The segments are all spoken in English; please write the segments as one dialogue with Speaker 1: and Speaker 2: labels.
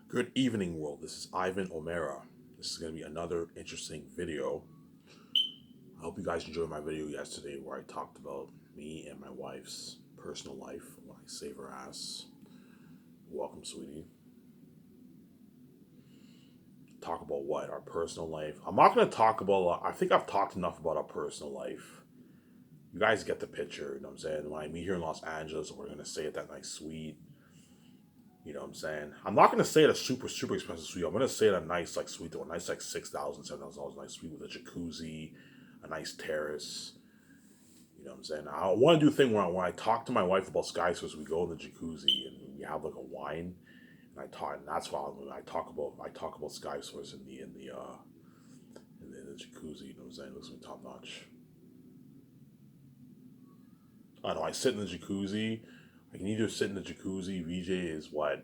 Speaker 1: Good evening, world. This is Ivan O'Mara. This is going to be another interesting video. I hope you guys enjoyed my video yesterday where I talked about me and my wife's personal life when I save her ass. Welcome, sweetie. Talk about what? Our personal life. I'm not going to talk about, I think I've talked enough about our personal life. You guys get the picture, you know what I'm saying? When I meet here in Los Angeles, we're going to stay at that nice suite. You know what I'm saying? I'm not gonna say at a super expensive suite. I'm gonna say at a nice suite, though, a nice $6,000, $7,000 nice suite with a jacuzzi, a nice terrace. You know what I'm saying? I want to do a thing when I talk to my wife about skyscrapers, we go in the jacuzzi and we have like a wine, and I talk, and that's why when I talk about skyscrapers in the jacuzzi. You know what I'm saying? It looks like top notch. I know I sit in the jacuzzi. I can either sit in the jacuzzi. VJ is what?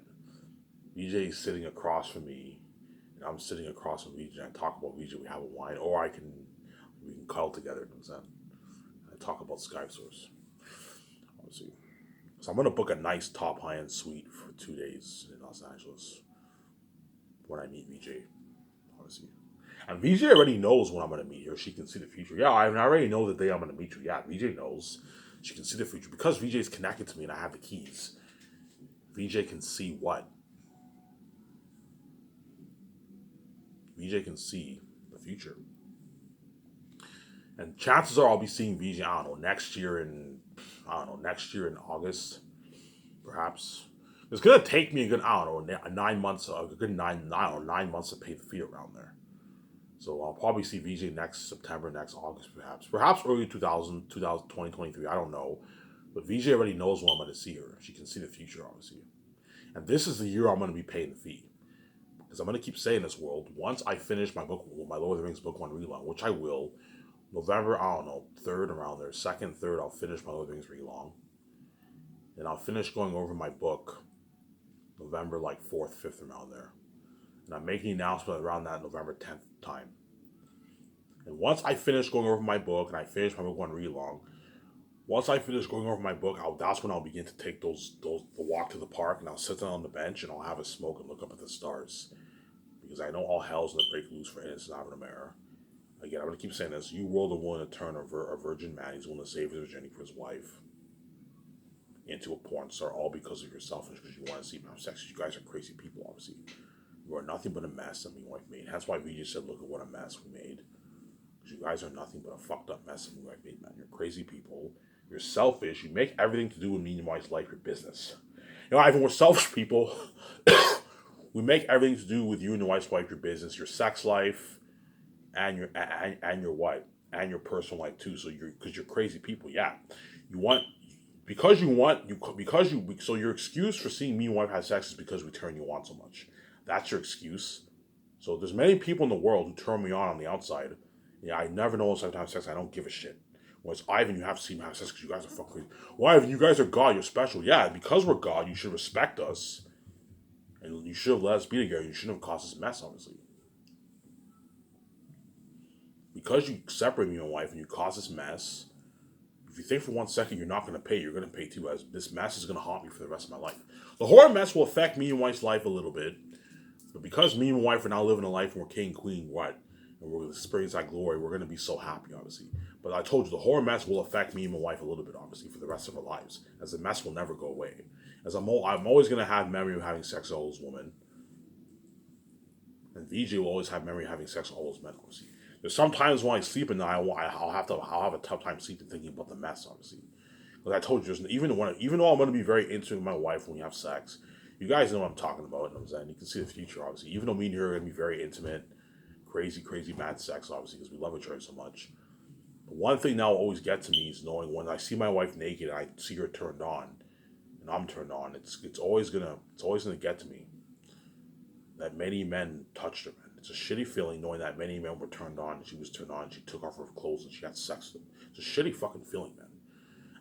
Speaker 1: VJ is sitting across from me, and I'm sitting across from VJ. And I talk about VJ. We have a wine, or we can cuddle together. You know what I'm saying? I talk about Skype source. Let's see. So I'm gonna book a nice top high end suite for 2 days in Los Angeles when I meet VJ. Obviously. And VJ already knows when I'm gonna meet her. She can see the future. Yeah, I already know the day I'm gonna meet you. Yeah, VJ knows. She can see the future because VJ is connected to me and I have the keys. VJ can see what? VJ can see the future. And chances are I'll be seeing VJ, I don't know, next year in August, perhaps. It's gonna take me a good, I don't know, 9 months, a good I don't know, 9 months to pay the fee around there. So I'll probably see VJ next September, next August, perhaps early 2023. I don't know, but VJ already knows when I'm going to see her. She can see the future, obviously, and this is the year I'm going to be paying the fee because I'm going to keep saying this, world. Once I finish my book, my Lord of the Rings book one relaunch, which I will, November, I don't know, third around there, second, third, I'll finish my Lord of the Rings relaunch, and I'll finish going over my book November like 4th, 5th around there. And I'm making an announcement around that November 10th time. And once I finish going over my book and I finish my book one relaunch, once I finish going over my book, that's when I'll begin to take the walk to the park, and I'll sit down on the bench and I'll have a smoke and look up at the stars because I know all hell's gonna break loose for innocent Ivan O'Mara. Again, I'm gonna keep saying this: you world are willing to turn a virgin man, he's willing to save his virginity for his wife, into a porn star, all because of your selfish, because you want to see him have sex. You guys are crazy people, obviously. You are nothing but a mess that me and wife made. That's why we just said, look at what a mess we made. Because you guys are nothing but a fucked up mess that me and wife made, man. You're crazy people. You're selfish. You make everything to do with me and wife's life your business. You know, Ivan, we're selfish people. We make everything to do with you and your wife's life your business, your sex life, and your wife, and your personal life too. So because you're crazy people, yeah. You want so your excuse for seeing me and wife have sex is because we turn you on so much. That's your excuse. So there's many people in the world who turn me on the outside. Yeah, I never know if I have sex. I don't give a shit. Whereas Ivan, you have to see me have sex because you guys are fucking crazy. Well, Ivan, you guys are God. You're special. Yeah, because we're God, you should respect us, and you should have let us be together. You shouldn't have caused this mess, obviously. Because you separate me and my wife and you cause this mess, if you think for 1 second you're not going to pay, you're going to pay too, as this mess is going to haunt me for the rest of my life. The horror mess will affect me and wife's life a little bit, but because me and wife are now living a life and we're king, queen, what, and we're going to experience that glory, we're going to be so happy, obviously. But I told you, the horror mess will affect me and my wife a little bit, obviously, for the rest of our lives, as the mess will never go away. As I'm always going to have memory of having sex with all those women, and VJ will always have memory of having sex with all those men, obviously. There's sometimes when I sleep at night, I'll have a tough time sleeping thinking about the mess, obviously. Like I told you, even though I'm going to be very intimate with my wife when we have sex, you guys know what I'm talking about. You know what I'm saying? You can see the future, obviously. Even though me and her are going to be very intimate, crazy, mad sex, obviously, because we love each other so much. But one thing that will always get to me is knowing when I see my wife naked and I see her turned on, and I'm turned on. It's always gonna get to me that many men touched her. Man. It's a shitty feeling knowing that many men were turned on. And she was turned on. She took off her clothes and she had sex with them. It's a shitty fucking feeling, man.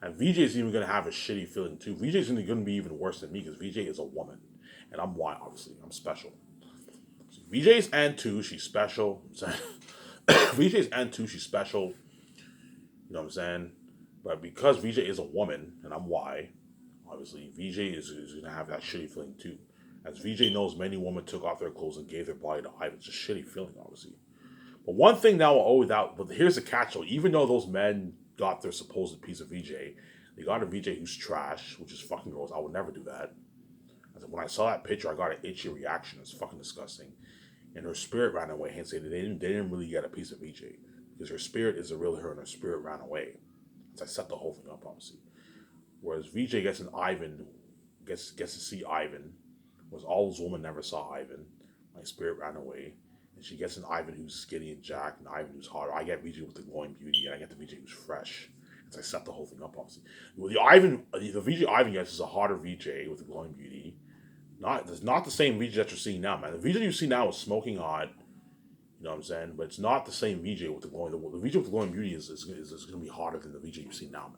Speaker 1: And VJ's even gonna have a shitty feeling too. VJ's gonna be even worse than me because VJ is a woman, and I'm white. Obviously, I'm special. So VJ's N2, she's special. VJ's N2, she's special. You know what I'm saying? But because VJ is a woman and I'm Y, obviously VJ is gonna have that shitty feeling too. As VJ knows, many women took off their clothes and gave their body to Ivan. It's a shitty feeling, obviously. But one thing that will always out. But here's the catch: though. Even though those men got their supposed piece of VJ, they got a VJ who's trash, which is fucking gross. I would never do that. When I saw that picture, I got an itchy reaction. It's fucking disgusting. And her spirit ran away. Hence, they didn't really get a piece of VJ because her spirit is a real her, and her spirit ran away. So I set the whole thing up, obviously. Whereas VJ gets an Ivan, gets to see Ivan. Whereas all those women never saw Ivan. My spirit ran away. And she gets an Ivan who's skinny and jacked, and Ivan who's hot. I get VJ with the glowing beauty, and I get the VJ who's fresh. So I set the whole thing up, obviously. Well, the VJ Ivan gets is a hotter VJ with the glowing beauty. It's not the same VJ that you're seeing now, man. The VJ you see now is smoking hot. You know what I'm saying? But it's not the same VJ with the glowing. The VJ with the glowing beauty is going to be hotter than the VJ you see now, man.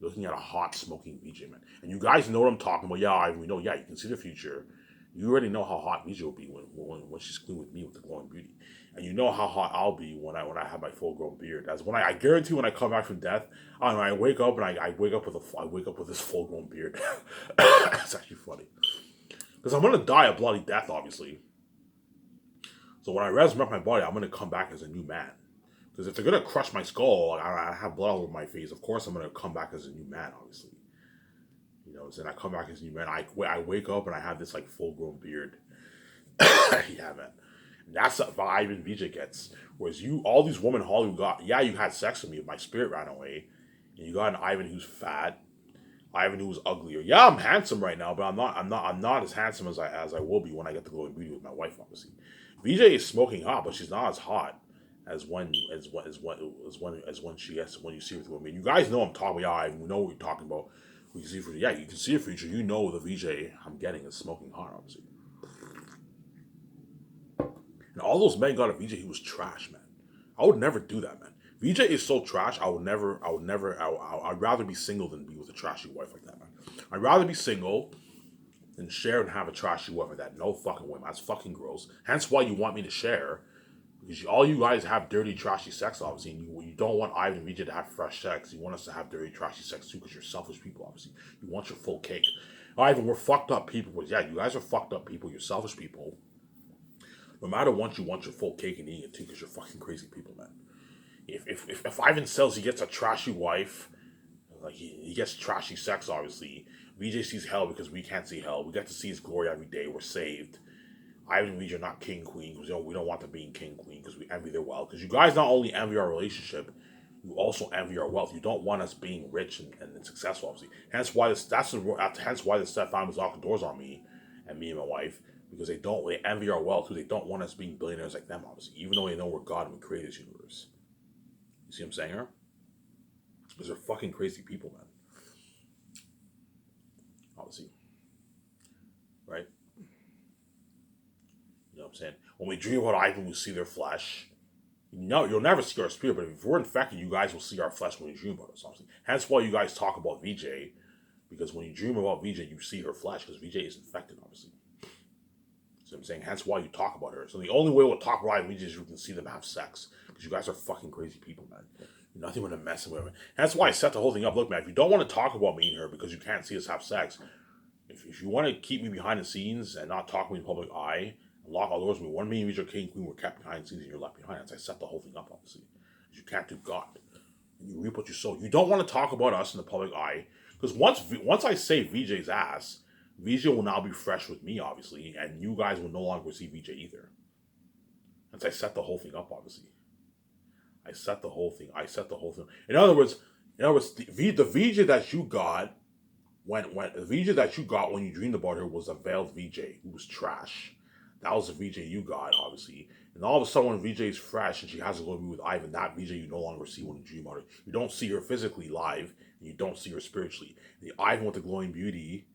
Speaker 1: You're looking at a hot smoking VJ, man. And you guys know what I'm talking about. Yeah, we know. Yeah, you can see the future. You already know how hot VJ will be when she's clean with me with the glowing beauty, and you know how hot I'll be when I have my full grown beard. As when I guarantee when I come back from death, I wake up and I wake up with this full grown beard. It's actually funny. Because I'm going to die a bloody death, obviously. So when I resurrect my body, I'm going to come back as a new man. Because if they're going to crush my skull, I have blood all over my face, of course I'm going to come back as a new man, obviously. You know, so I come back as a new man. I wake up and I have this, like, full-grown beard. Yeah, man. And that's the vibe and VJ gets. Whereas all these women Hollywood got, yeah, you had sex with me, my spirit ran away. And you got an Ivan who's fat. Ivan who was uglier. Yeah, I'm handsome right now, but I'm not as handsome as I will be when I get to glowing beauty with my wife, obviously. VJ is smoking hot, but she's not as hot as when she gets when you see her through. I mean, you guys know I'm talking about. Yeah, I know what you're talking about. We can see for you can see her future. You know the VJ I'm getting is smoking hot, obviously. And all those men got a VJ who was trash, man. I would never do that, man. VJ is so trash. I'd rather be single than be with a trashy wife like that, man. I'd rather be single than share and have a trashy wife like that. No fucking way, man. That's fucking gross. Hence why you want me to share. Because all you guys have dirty, trashy sex, obviously. And you don't want Ivan and VJ to have fresh sex. You want us to have dirty, trashy sex too because you're selfish people, obviously. You want your full cake. Ivan, we're fucked up people. But yeah, you guys are fucked up people. You're selfish people. No matter what, you want your full cake and eating it too because you're fucking crazy people, man. If Ivan sells, he gets a trashy wife, like he gets trashy sex, obviously. VJ sees hell because we can't see hell. We get to see his glory every day. We're saved. Ivan and VJ are not king, queen, because we don't want them being king, queen, because we envy their wealth. Because you guys not only envy our relationship, you also envy our wealth. You don't want us being rich and successful, obviously. Hence why the stepfamilies lock the doors on me and my wife, because they envy our wealth, because they don't want us being billionaires like them, obviously, even though they know we're God and we created this universe. You see what I'm saying here? Because they're fucking crazy people, man. Obviously. Right? You know what I'm saying? When we dream about Ivan, we see their flesh. No, you'll never see our spirit, but if we're infected, you guys will see our flesh when you dream about us, obviously. Hence why you guys talk about VJ, because when you dream about VJ, you see her flesh, because VJ is infected, obviously. So I'm saying, hence why you talk about her. So the only way we'll talk about Ivan and VJ is you can see them have sex. Because you guys are fucking crazy people, man. You're nothing but a mess with her. That's why I set the whole thing up. Look, man, if you don't want to talk about me and her because you can't see us have sex, if you want to keep me behind the scenes and not talk to me in the public eye, and lock all doors with me, one me and VJ King Queen were kept behind the scenes and you're left behind. As I set the whole thing up, obviously. Because you can't do God. And you reap what you sow. You don't want to talk about us in the public eye. Because once I say VJ's ass, VJ will now be fresh with me, obviously, and you guys will no longer see VJ either. As I set the whole thing up, obviously. I set the whole thing. In other words, the VJ that you got when the VJ that you got when you dreamed about her was a veiled VJ who was trash. That was the VJ you got, obviously. And all of a sudden, when VJ is fresh and she has to go to be with Ivan, that VJ you no longer see when you dream about her. You don't see her physically live, and you don't see her spiritually. And the Ivan with the glowing beauty,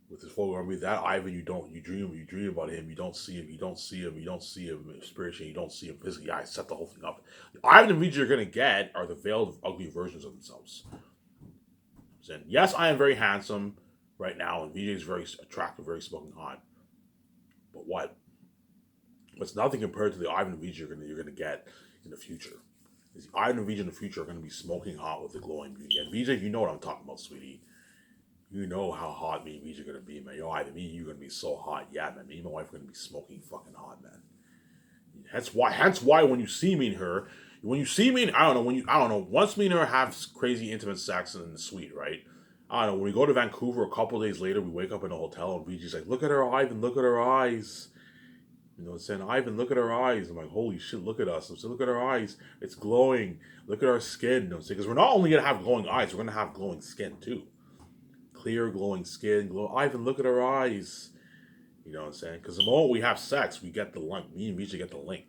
Speaker 1: with his full army, that Ivan you dream about him, you don't see him spiritually, you don't see him physically. Yeah, I set the whole thing up. The Ivan and VJ you're gonna get are the veiled, ugly versions of themselves. And yes, I am very handsome right now, and VJ is very attractive, very smoking hot. But what? It's nothing compared to the Ivan and VJ you're gonna get in the future. The Ivan and VJ in the future are gonna be smoking hot with the glowing beauty. And VJ, you know what I'm talking about, sweetie. You know how hot me and VJ are gonna be, man. Yo, either me and you are gonna be so hot. Yeah, man. Me and my wife are gonna be smoking fucking hot, man. Hence why when you see me and her, when you see me, and, I don't know. Once me and her have crazy intimate sex in the suite, right? I don't know. When we go to Vancouver, a couple days later, we wake up in a hotel, and VJ's like, "Look at her, Ivan. Look at her eyes." You know, saying, "Ivan, look at her eyes." I'm like, "Holy shit, look at us." I'm saying, "Look at our eyes. It's glowing. Look at our skin." I'm saying, because we're not only gonna have glowing eyes, we're gonna have glowing skin too. Clear, glowing skin. Ivan, look at our eyes. You know what I'm saying? Because the moment we have sex, we get the link. Me and VJ get the link.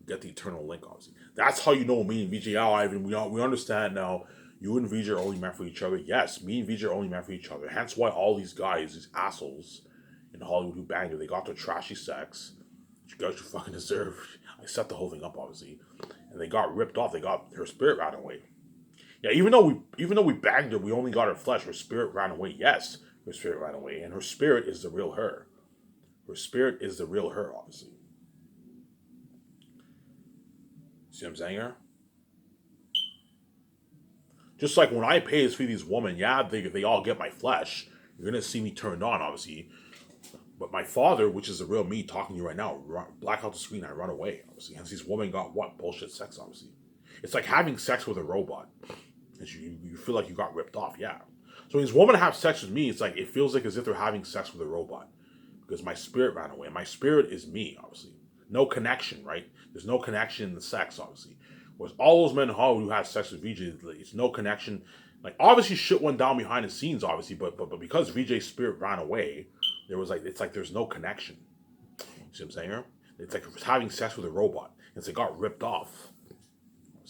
Speaker 1: Get the eternal link, obviously. That's how you know me and VJ are, Ivan. We understand now. You and VJ are only meant for each other. Yes, me and VJ are only meant for each other. Hence why all these guys, these assholes in Hollywood who banged her, they got their trashy sex. You guys should fucking deserve. I set the whole thing up, obviously, and they got ripped off. They got her spirit ran away. Yeah, even though we banged her, we only got her flesh. Her spirit ran away. Yes, her spirit ran away, and her spirit is the real her. Her spirit is the real her, obviously. See what I'm saying here? Just like when I pay to feed these women, yeah, they all get my flesh. You're gonna see me turned on, obviously. But my father, which is the real me talking to you right now, black out the screen, I run away, obviously. Hence, these women got what? Bullshit sex, obviously. It's like having sex with a robot. And you feel like you got ripped off, yeah. So when these women have sex with me, it's like, it feels like as if they're having sex with a robot. Because my spirit ran away. My spirit is me, obviously. No connection, right? There's no connection in the sex, obviously. Whereas all those men in Hollywood who had sex with VJ, it's no connection. Like, obviously shit went down behind the scenes, obviously, but because VJ's spirit ran away, there was like, it's like there's no connection. You see what I'm saying here? It's like having sex with a robot. It's like got ripped off.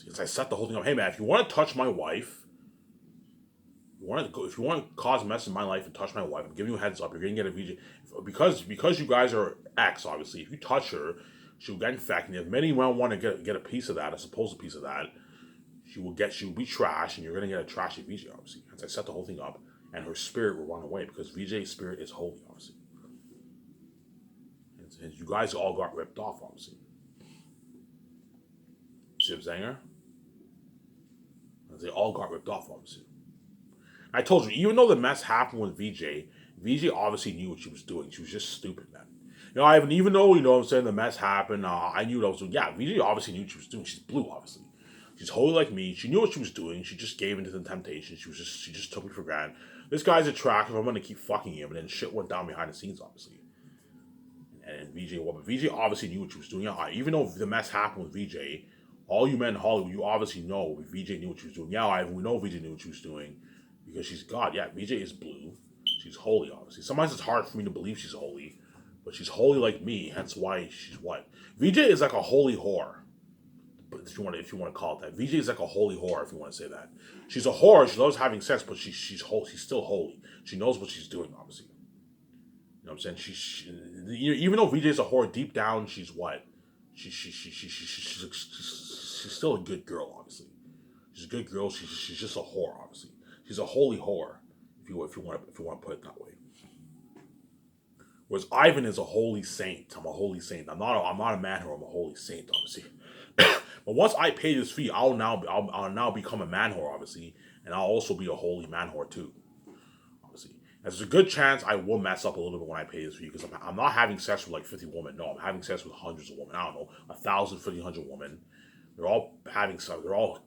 Speaker 1: It's I set the whole thing up. Hey man, if you want to touch my wife, if you want to cause mess in my life and touch my wife, I'm giving you a heads up. You're gonna get a VJ because you guys are ex. Obviously, if you touch her, she'll get infected. If many men want to get a piece of that, a supposed piece of that, she will be trash, and you're gonna get a trashy VJ. Obviously, as I set the whole thing up, and her spirit will run away because VJ's spirit is holy. Obviously, and you guys all got ripped off. Obviously, see what I'm saying? They all got ripped off. Obviously. I told you, even though the mess happened with VJ obviously knew what she was doing. She was just stupid, man. You know, Ivan, even though, what I'm saying, the mess happened, I knew what I was doing. Yeah, VJ obviously knew what she was doing. She's blue, obviously. She's holy like me. She knew what she was doing. She just gave into the temptation. She just took me for granted. This guy's attractive. I'm gonna keep fucking him. And then shit went down behind the scenes, obviously. And VJ, well, but VJ obviously knew what she was doing. Yeah, even though the mess happened with VJ, all you men in Hollywood, you obviously know VJ knew what she was doing. Yeah, Ivan, we know VJ knew what she was doing because she's God. Yeah, VJ is blue. She's holy, obviously. Sometimes it's hard for me to believe she's holy, but she's holy like me. Hence why she's what VJ is like a holy whore. But if you want to call it that, VJ is like a holy whore. If you want to say that, she's a whore. She loves having sex, but she's holy. She's still holy. She knows what she's doing, obviously. You know what I'm saying? Even though VJ's a whore, deep down she's what? She's still a good girl, obviously. She's a good girl. She's just a whore, obviously. She's a holy whore, if you want to put it that way. Whereas Ivan is a holy saint. I'm a holy saint. I'm not a man whore. I'm a holy saint, obviously. But once I pay this fee, I'll now become a man whore, obviously, and I'll also be a holy man whore too, obviously. There's a good chance I will mess up a little bit when I pay this fee because I'm not having sex with like 50 women. No, I'm having sex with hundreds of women. I don't know, 1,000, 1,500 women. They're all having sex. They're all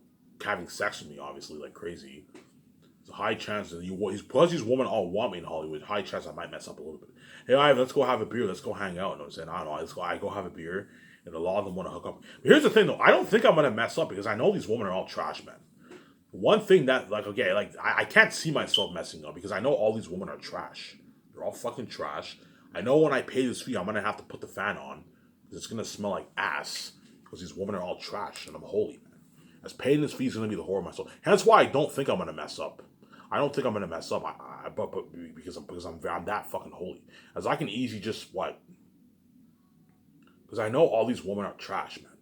Speaker 1: having sex with me, obviously, like crazy. There's a high chance that because these women all want me in Hollywood. High chance I might mess up a little bit. Hey, Ivan, let's go have a beer. Let's go hang out. You know what I'm saying? I don't know. I go have a beer, and a lot of them want to hook up. But here's the thing, though. I don't think I'm gonna mess up because I know these women are all trash, man. One thing that, like, okay, like, I can't see myself messing up because I know all these women are trash. They're all fucking trash. I know when I pay this fee, I'm gonna have to put the fan on because it's gonna smell like ass because these women are all trash and I'm holy, man. As paying this fee is gonna be the horror of my soul. Hence why I don't think I'm gonna mess up. I don't think I'm gonna mess up. But because I'm that fucking holy. As I can easily just what? Because I know all these women are trash, man.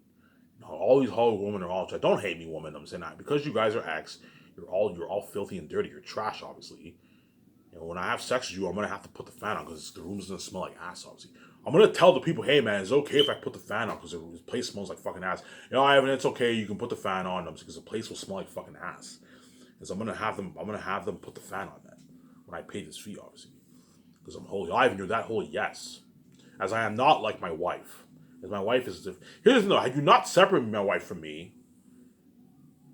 Speaker 1: All these Hollywood women are all trash. Don't hate me, woman. I'm saying that because you guys are ex, you're all filthy and dirty. You're trash, obviously. When I have sex with you, I'm gonna have to put the fan on because the room's gonna smell like ass. Obviously, I'm gonna tell the people, hey man, it's okay if I put the fan on because the place smells like fucking ass. Ivan, it's okay. You can put the fan on because the place will smell like fucking ass. Because I'm gonna have them put the fan on that. when I pay this fee, obviously. Because I'm holy. Ivan, you're that holy, yes. As I am not like my wife. As my wife is different. Here's the no, had you not separated my wife from me,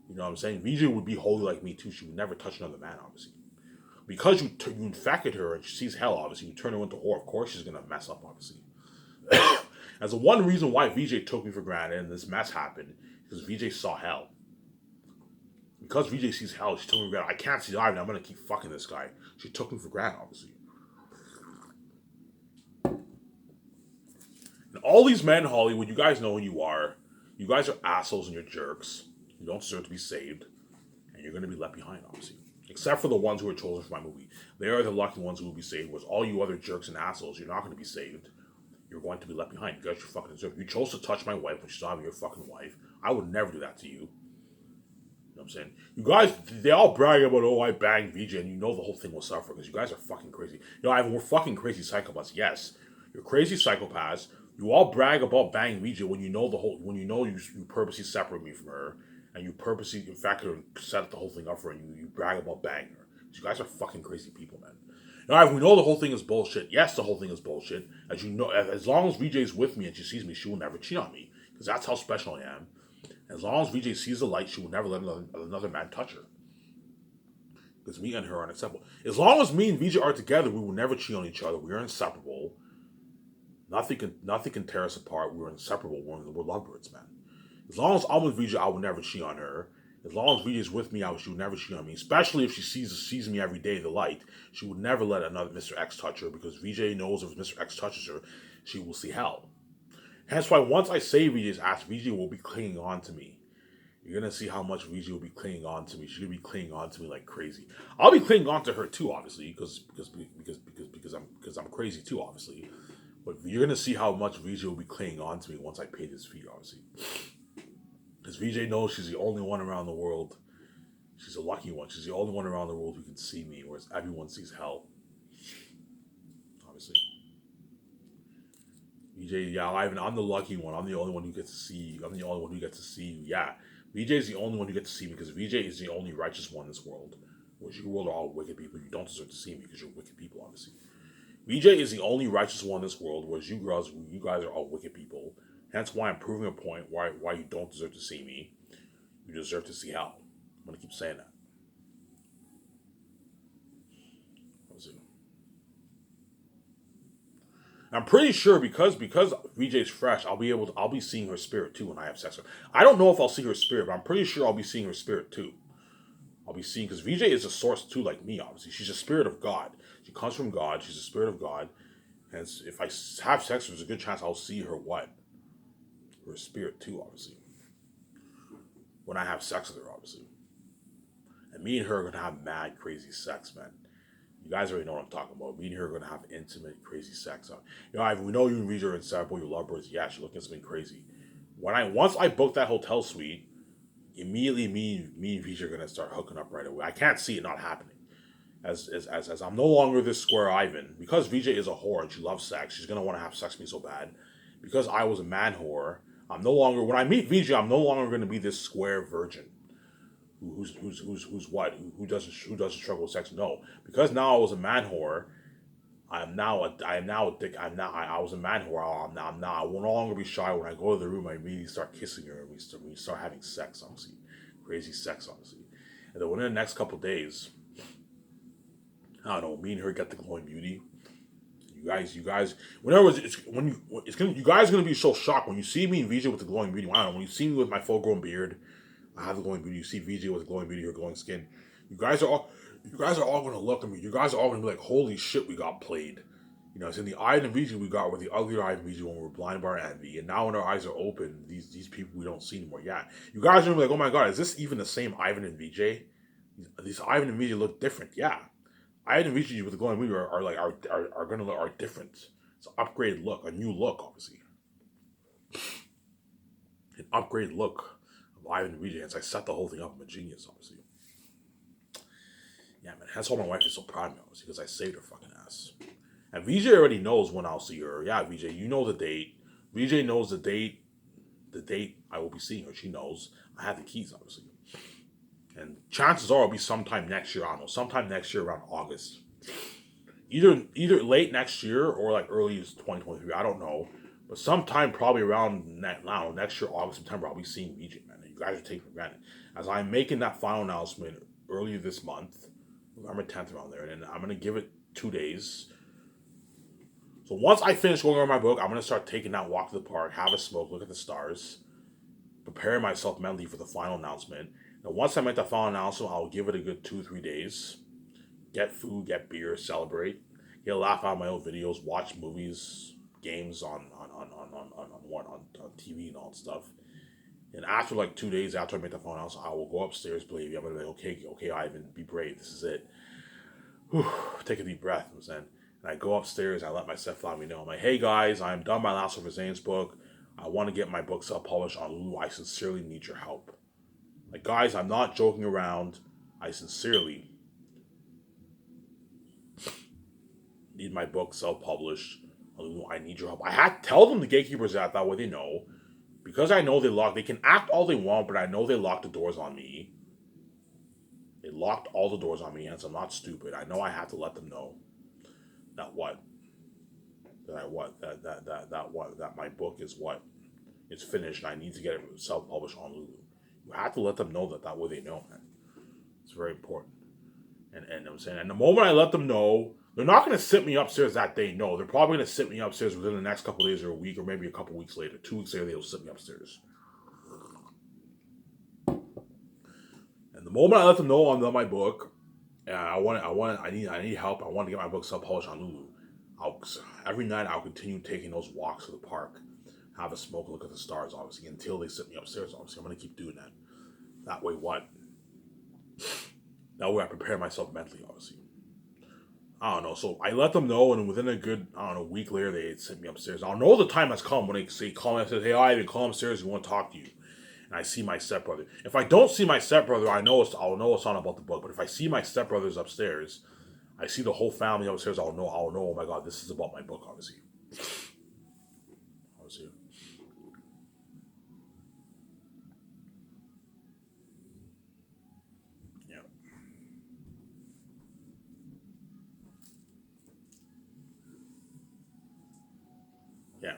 Speaker 1: you know what I'm saying? VJ would be holy like me too. She would never touch another man, obviously. Because you infected her and she sees hell, obviously, you turn her into a whore, of course she's gonna mess up, obviously. As the one reason why VJ took me for granted and this mess happened, because VJ saw hell. Because VJ sees hell, she took me for granted. I can't see Ivan, I'm gonna keep fucking this guy. She took me for granted, obviously. And all these men in Hollywood, you guys know who you are. You guys are assholes and you're jerks. You don't deserve to be saved. And you're gonna be left behind, obviously. Except for the ones who are chosen for my movie. They are the lucky ones who will be saved, whereas all you other jerks and assholes, you're not gonna be saved. You're going to be left behind. You guys are fucking deserve. You chose to touch my wife when she's not your fucking wife. I would never do that to you. You know what I'm saying? You guys, they all brag about, oh, I banged VJ, and you know the whole thing will suffer because you guys are fucking crazy. You know, Ivan, we're fucking crazy psychopaths. Yes, you're crazy psychopaths. You all brag about banging VJ when you know when you know you purposely separate me from her, and you purposely infect her and set the whole thing up for her, and you brag about banging her. You guys are fucking crazy people, man. Now, Ivan, we know the whole thing is bullshit. Yes, the whole thing is bullshit. As you know, as long as VJ's with me and she sees me, she will never cheat on me because that's how special I am. As long as VJ sees the light, she will never let another man touch her. Because me and her are unacceptable. As long as me and VJ are together, we will never cheat on each other. We are inseparable. Nothing can tear us apart. We're inseparable. We're lovebirds, man. As long as I'm with VJ, I will never cheat on her. As long as VJ is with me, she would never cheat on me. Especially if she sees me every day in the light. She would never let another Mr. X touch her because VJ knows if Mr. X touches her, she will see hell. Hence why once I say VJ's ass, VJ will be clinging on to me. You're gonna see how much VJ will be clinging on to me. She's gonna be clinging on to me like crazy. I'll be clinging on to her too, obviously, because I'm crazy too, obviously. But you're gonna see how much VJ will be clinging on to me once I pay this fee, obviously. Because VJ knows she's the only one around the world. She's a lucky one. She's the only one around the world who can see me, whereas everyone sees hell. Obviously. VJ, yeah, I'm the lucky one. I'm the only one who gets to see you. I'm the only one who gets to see you. Yeah. VJ is the only one who gets to see me because VJ is the only righteous one in this world. Whereas you world are all wicked people. You don't deserve to see me because you're wicked people, obviously. VJ is the only righteous one in this world, whereas you guys are all wicked people. Hence why I'm proving a point why you don't deserve to see me. You deserve to see hell. I'm gonna keep saying that. I'm pretty sure because VJ's fresh, I'll be seeing her spirit too when I have sex with her. I don't know if I'll see her spirit, but I'm pretty sure I'll be seeing her spirit too. I'll be seeing because VJ is a source too, like me. Obviously, she's a spirit of God. She comes from God. She's a spirit of God. And if I have sex, there's a good chance I'll see her what? Her spirit too, obviously. When I have sex with her, obviously. And me and her are gonna have mad, crazy sex, man. You guys already know what I'm talking about. Me and her are gonna have intimate, crazy sex. You know, we know you and VJ are inseparable. You love birds. Yeah, she's looking at something crazy. Once I book that hotel suite, immediately me and VJ are gonna start hooking up right away. I can't see it not happening. As I'm no longer this square Ivan, because VJ is a whore and she loves sex, she's gonna want to have sex with me so bad. Because I was a man whore, I'm no longer when I meet VJ, I'm no longer gonna be this square virgin. Who's what? Who doesn't struggle with sex? No. Because now I was a man whore, I was a man whore, I'm now I will no longer be shy when I go to the room, I immediately start kissing her and we start having sex, obviously. Crazy sex, obviously. And then within the next couple days, I don't know. Me and her get the glowing beauty. You guys. Whenever you guys are gonna be so shocked when you see me and VJ with the glowing beauty. I don't know. When you see me with my full grown beard, I have the glowing beauty. You see VJ with the glowing beauty, her glowing skin. You guys are all gonna look at me. You guys are all gonna be like, "Holy shit, we got played." You know, it's in the Ivan and VJ we got were the uglier Ivan and VJ when we were blind by our envy, and now when our eyes are open, these people we don't see anymore. Yeah, you guys are gonna be like, "Oh my god, is this even the same Ivan and VJ?" These Ivan and VJ look different. Yeah. I had envisioned you with the glowing movie are gonna look are different. It's an upgraded look, a new look, obviously. An upgraded look of Ivan and VJ. Hence I set the whole thing up. I'm a genius, obviously. Yeah, man. That's why my wife is so proud of me, obviously, because I saved her fucking ass. And VJ already knows when I'll see her. Yeah, VJ, you know the date. VJ knows the date. The date I will be seeing her. She knows. I have the keys, obviously. And chances are it'll be sometime next year. I don't know. Sometime next year around August. Either late next year or like early 2023. I don't know, but sometime probably around now next year, August, September, I'll be seeing VJ, man. You guys are taking for granted as I'm making that final announcement earlier this month, November 10th around there, and I'm gonna give it 2 days. So once I finish going over my book, I'm gonna start taking that walk to the park, have a smoke, look at the stars, prepare myself mentally for the final announcement. And once I make the final announcement, I'll give it a good 2 3 days. Get food, get beer, celebrate, get a laugh out of my own videos, watch movies, games on TV and all that stuff. And after like 2 days after I make the final announcement, I will go upstairs, baby. I'm gonna be like, okay, Ivan, be brave. This is it. Whew, take a deep breath. I'm saying. And I go upstairs, I let my stepfather know. I'm like, hey guys, I'm done my last of Zane's book. I want to get my book self-published on Lulu. I sincerely need your help. Like, guys, I'm not joking around. I sincerely need my book self-published on Lulu. I need your help. I had to tell them, the gatekeepers, that way they know. Because I know they can act all they want, but I know they locked the doors on me. They locked all the doors on me, and so I'm not stupid. I know I have to let them know that what? That I what? That my book is what? It's finished, and I need to get it self-published on Lulu. You have to let them know that way they know, man. It's very important. And I'm saying, and the moment I let them know, they're not going to sit me upstairs that day. No, they're probably going to sit me upstairs within the next couple of days or a week or maybe a couple weeks later. 2 weeks later, they'll sit me upstairs. And the moment I let them know I'm done my book, and I need help. I want to get my book self-published on Lulu. Every night I'll continue taking those walks to the park, have a smoke, look at the stars, obviously, until they sit me upstairs. Obviously, I'm going to keep doing that. That way, what? That way, I prepare myself mentally, obviously. I don't know. So I let them know, and within a good, week later, they sent me upstairs. I'll know the time has come when they say, call me. I said, hey, Ivan, call upstairs. We want to talk to you. And I see my stepbrother. If I don't see my stepbrother, I'll know it's not about the book. But if I see my stepbrothers upstairs, I see the whole family upstairs. I'll know. Oh my God, this is about my book, obviously. Obviously. Yeah. Yeah.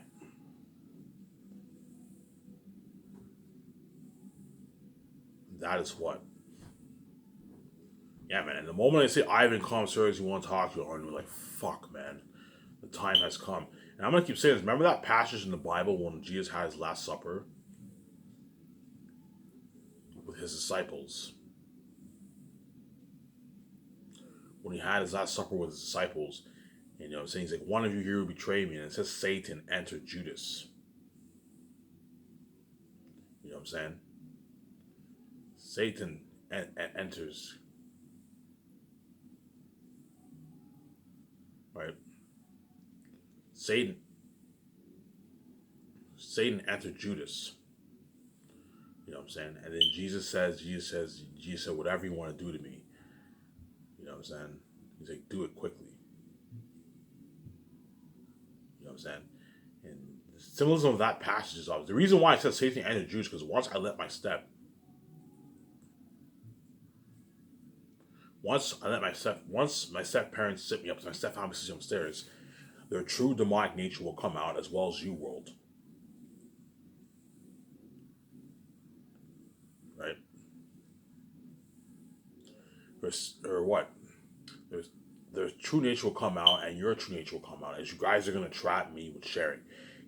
Speaker 1: That is what. Yeah, man. And the moment I say Ivan, come upstairs, you want to talk to you, I'm like, fuck, man. The time has come. And I'm going to keep saying this. Remember that passage in the Bible when Jesus had his Last Supper with his disciples? When he had his Last Supper with his disciples, and I'm saying, he's like, one of you here will betray me. And it says Satan entered Judas. You know what I'm saying? Satan enters, right? Satan Satan entered Judas. You know what I'm saying? And then Jesus said, whatever you want to do to me. You know what I'm saying? He's like, do it quickly. You know what I'm saying? And the symbolism of that passage is obvious. The reason why I said Satan entered Judas because once my step parents sit me up, my step family sits me upstairs, their true demonic nature will come out as well as you world. Right? Or what? There's their true nature will come out and your true nature will come out as you guys are gonna trap me with sharing.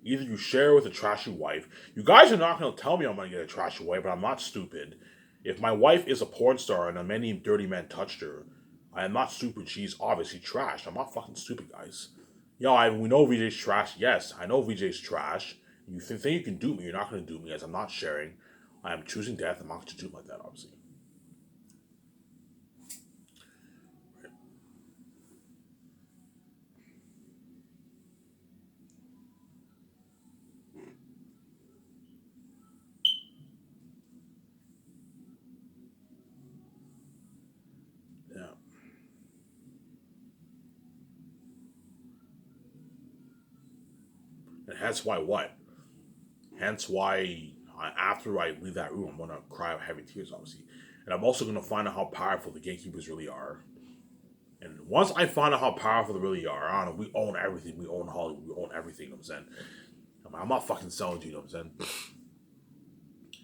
Speaker 1: Either you share with a trashy wife. You guys are not gonna tell me I'm gonna get a trashy wife, but I'm not stupid. If my wife is a porn star and many dirty men touched her, I am not stupid. She's obviously trash. I'm not fucking stupid, guys. We know VJ's trash. Yes, I know VJ's trash. You think you can do me? You're not gonna do me, as I'm not sharing. I am choosing death. I'm not gonna do like that, obviously. Yeah. And hence why what? Hence why after I leave that room, I'm gonna cry out heavy tears, obviously. And I'm also gonna find out how powerful the gatekeepers really are. And once I find out how powerful they really are, I don't know, we own everything. We own Hollywood. We own everything. You know what I'm saying? I'm not fucking selling to you. You know what I'm saying?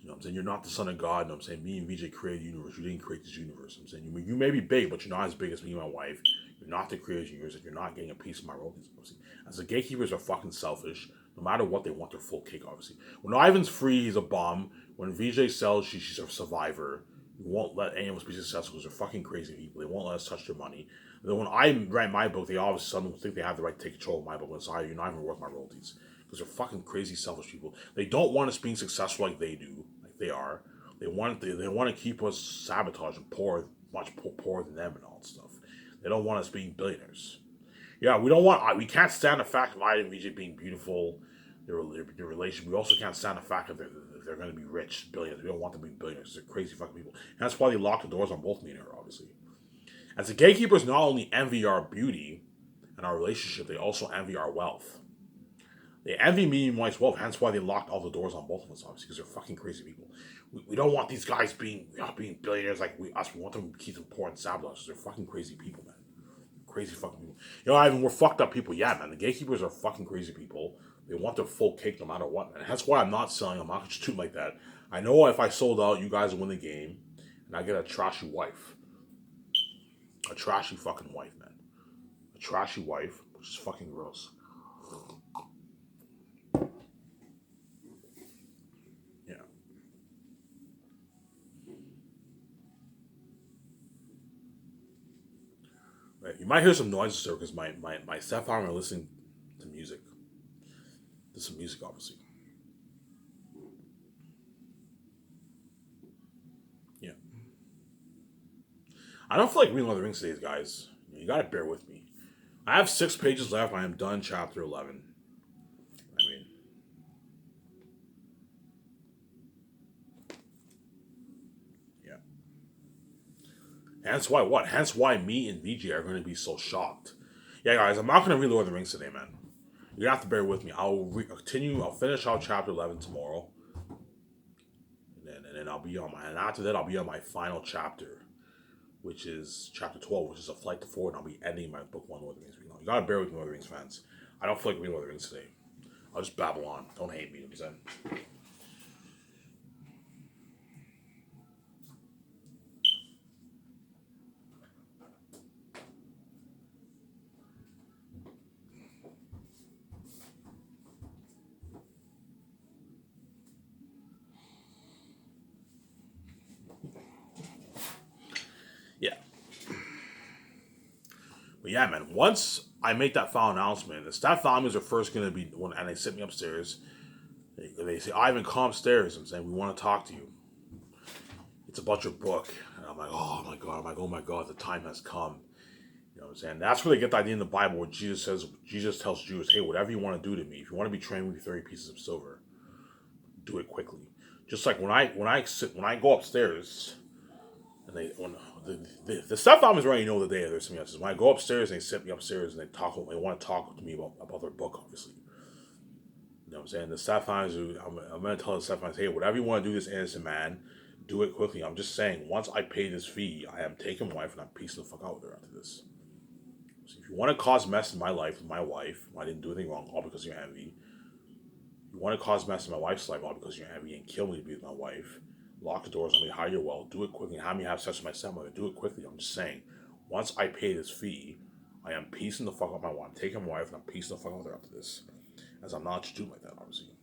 Speaker 1: You know what I'm saying? You're not the son of God. You know what I'm saying? Me and VJ created the universe. You didn't create this universe. You know what I'm saying? You may be big, but you're not as big as me and my wife. You're not the creator of the universe, and you're not getting a piece of my royalties. Obviously. As the gatekeepers are fucking selfish. No matter what, they want their full cake, obviously. When Ivan's free, he's a bum. When VJ sells, she's a survivor. We won't let any of us be successful because they're fucking crazy people. They won't let us touch their money. And then when I write my book, they all of a sudden think they have the right to take control of my book. And sorry, you're not even worth my royalties. Because they're fucking crazy, selfish people. They don't want us being successful like they do, like they are. They want to keep us sabotaged and poor, poorer than them and all that stuff. They don't want us being billionaires. Yeah, we can't stand the fact of I and VJ being beautiful, their relation. We also can't stand the fact that they're going to be rich, billionaires. We don't want them to be billionaires. They're crazy fucking people. And that's why they lock the doors on both me and her, obviously. As the gatekeepers not only envy our beauty and our relationship, they also envy our wealth. They envy me and my wife's wealth, hence why they locked all the doors on both of us, obviously, because they're fucking crazy people. We don't want these guys being billionaires like us. We want them to keep them poor and sabotaged. They're fucking crazy people, man. Crazy fucking people. Ivan, we're fucked up people. Yeah, man. The gatekeepers are fucking crazy people. They want their full cake no matter what, man. That's why I'm not selling. I'm not just treat like that. I know if I sold out, you guys will win the game, and I get a trashy wife. A trashy fucking wife, man. A trashy wife, which is fucking gross. Yeah. Right. You might hear some noises there because my stepfather are listening to music. To some music, obviously. Yeah. I don't feel like reading Lord of the Rings today, guys. You gotta bear with me. I have 6 pages left. I am done chapter 11. I mean, yeah. Hence why what? Hence why me and VG are going to be so shocked. Yeah, guys, I'm not going to read Lord of the Rings today, man. You have to bear with me. Continue. I'll finish out chapter 11 tomorrow, and then I'll be on my. And after that, I'll be on my final chapter, which is chapter 12, which is a flight to forward. And I'll be ending my book one Lord of the Rings. You gotta bear with me, Lord of the Rings fans. I don't feel like reading Lord of the Rings today. I'll just babble on. Don't hate me, because yeah. But yeah, man. Once I make that final announcement, the staff families are first gonna be when, and they sit me upstairs. They say, Ivan, come upstairs. I'm saying we want to talk to you. It's about your book. And I'm like, oh my God. I'm like, oh my God, the time has come. You know what I'm saying? That's where they get the idea in the Bible where Jesus tells Jews, hey, whatever you want to do to me, if you want to be trained with 30 pieces of silver, do it quickly. Just like when I go upstairs and the staff families already know the day of their semesters. When I go upstairs and they sit me upstairs and they want to talk to me about their book, obviously. You know what I'm saying? The staff families, I'm going to tell the staff families, hey, whatever you want to do, this innocent man, do it quickly. I'm just saying, once I pay this fee, I am taking my wife and I'm piecing the fuck out with her after this. So if you want to cause mess in my life with my wife, I didn't do anything wrong, all because you're envy. You want to cause mess in my wife's life, all because you're envy and kill me to be with my wife. Lock the doors on me, hire your well, do it quickly, and have me have sex with my stepmother. Do it quickly. I'm just saying, once I pay this fee, I am piecing the fuck out my wife. I'm taking my wife and I'm piecing the fuck out with her after this. As I'm not just doing like that, obviously.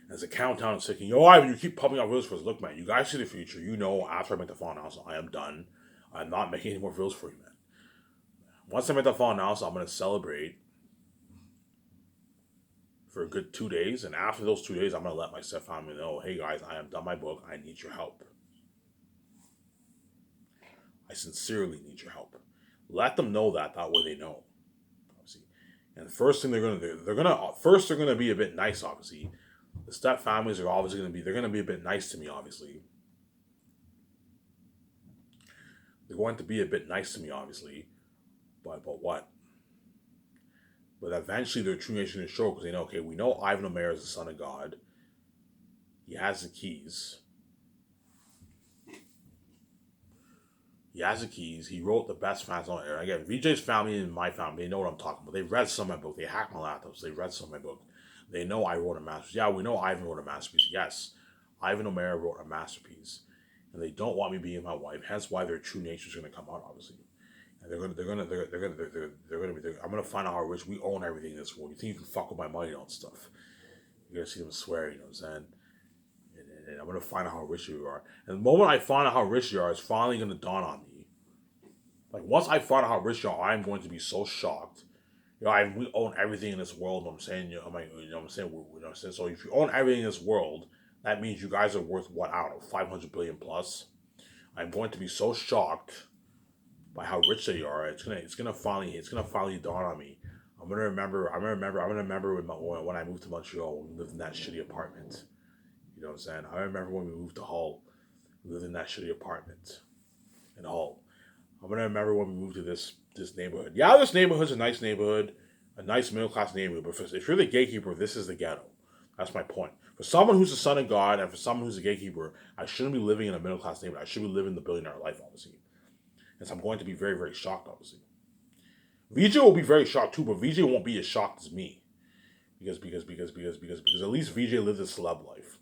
Speaker 1: As the countdown is ticking, yo, Ivan, you keep pumping out reels for us. Look, man, you guys see the future. You know, after I make the final announcement, I am done. I'm not making any more reels for you, man. Once I make the final announcement, I'm going to celebrate for a good 2 days. And after those 2 days, I'm going to let my stepfamily know, hey, guys, I am done my book. I need your help. I sincerely need your help. Let them know that. That way they know. Obviously. And the first thing they're going to do, they're going to be a bit nice, obviously. The step families are obviously they're going to be a bit nice to me, obviously. They're going to be a bit nice to me, obviously. But what? But eventually their true nature is show because they know, okay, we know Ivan Omer is the son of God. He has the keys. He has the keys. He wrote the best fans on air. Again, VJ's family and my family, they know what I'm talking about. They read some of my book. They hacked my laptops. They read some of my book. They know I wrote a masterpiece. Yeah, we know Ivan wrote a masterpiece. Yes, Ivan O'Mara wrote a masterpiece. And they don't want me being my wife. Hence why their true nature is going to come out, obviously. And I'm gonna find out how rich we own everything in this world. You think you can fuck with my money and stuff? You're gonna see them swear, you know what I'm saying? And I'm gonna find out how rich you are. And the moment I find out how rich you are, it's finally gonna dawn on me. Like once I find out how rich you are, I'm going to be so shocked. We own everything in this world. You know what I'm saying, you know what I'm saying. You know what I'm saying. So if you own everything in this world, that means you guys are worth what? I don't know, 500 billion plus. I'm going to be so shocked by how rich they are. It's gonna finally dawn on me. I'm gonna remember when I moved to Montreal, when we lived in that shitty apartment. You know what I'm saying? I remember when we moved to Hull, we lived in that shitty apartment in Hull. I'm gonna remember when we moved to this neighborhood. Yeah, this neighborhood's a nice neighborhood, a nice middle class neighborhood. But if you're the gatekeeper, this is the ghetto. That's my point. For someone who's the son of God, and for someone who's a gatekeeper, I shouldn't be living in a middle class neighborhood. I should be living the billionaire life, obviously. And so I'm going to be very, very shocked, obviously. VJ will be very shocked too, but VJ won't be as shocked as me. Because at least VJ lives a celeb life.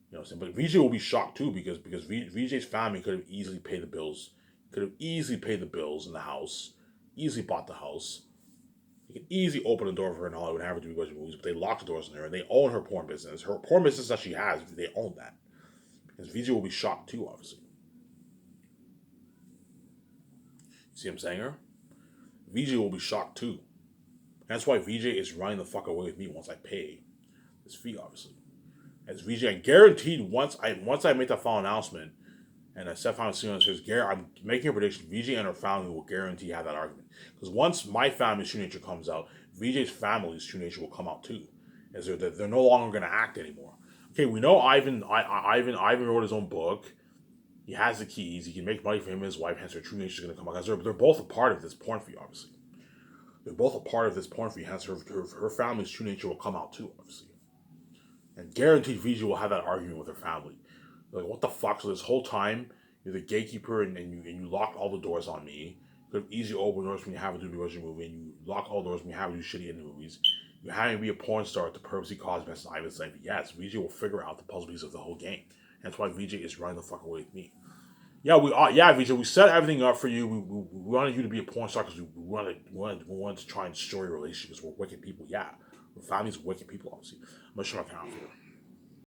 Speaker 1: You know what I'm saying? But VJ will be shocked too because VJ's family could have easily paid the bills. Could have easily paid the bills in the house. Easily bought the house. They could easily open the door for her in Hollywood and have her do movies, but they locked the doors on her and they own her porn business. Her porn business that she has, they own that. Because VJ will be shocked too, obviously. See what I'm saying her? VJ will be shocked too. That's why VJ is running the fuck away with me once I pay this fee, obviously. As VJ, I guaranteed once I make that final announcement, and I said final announcement says, I'm making a prediction. VJ and her family will guarantee have that argument because once my family's true nature comes out, VJ's family's true nature will come out too, as they're no longer going to act anymore. Okay, we know Ivan wrote his own book. He has the keys. He can make money for him and his wife. Hence, their true nature is going to come out. Because they're both a part of this porn fee, obviously. They're both a part of this porn fee. Hence, her family's true nature will come out too, obviously. And guaranteed VJ will have that argument with her family. They're like, what the fuck? So this whole time, you're the gatekeeper and you locked all the doors on me. You could have easily opened doors when you have to do the original movie, and you lock all doors when you have to do shitty indie movies. You having to be a porn star to purposely cause mess in Ivan's life. Yes, VJ will figure out the puzzle piece of the whole game. That's why VJ is running the fuck away with me. Yeah, we are. Yeah, VJ, we set everything up for you. We wanted you to be a porn star because we wanted to try and destroy your relationship because we're wicked people. Yeah, our family's wicked people, obviously. I'm gonna shut my camera off here.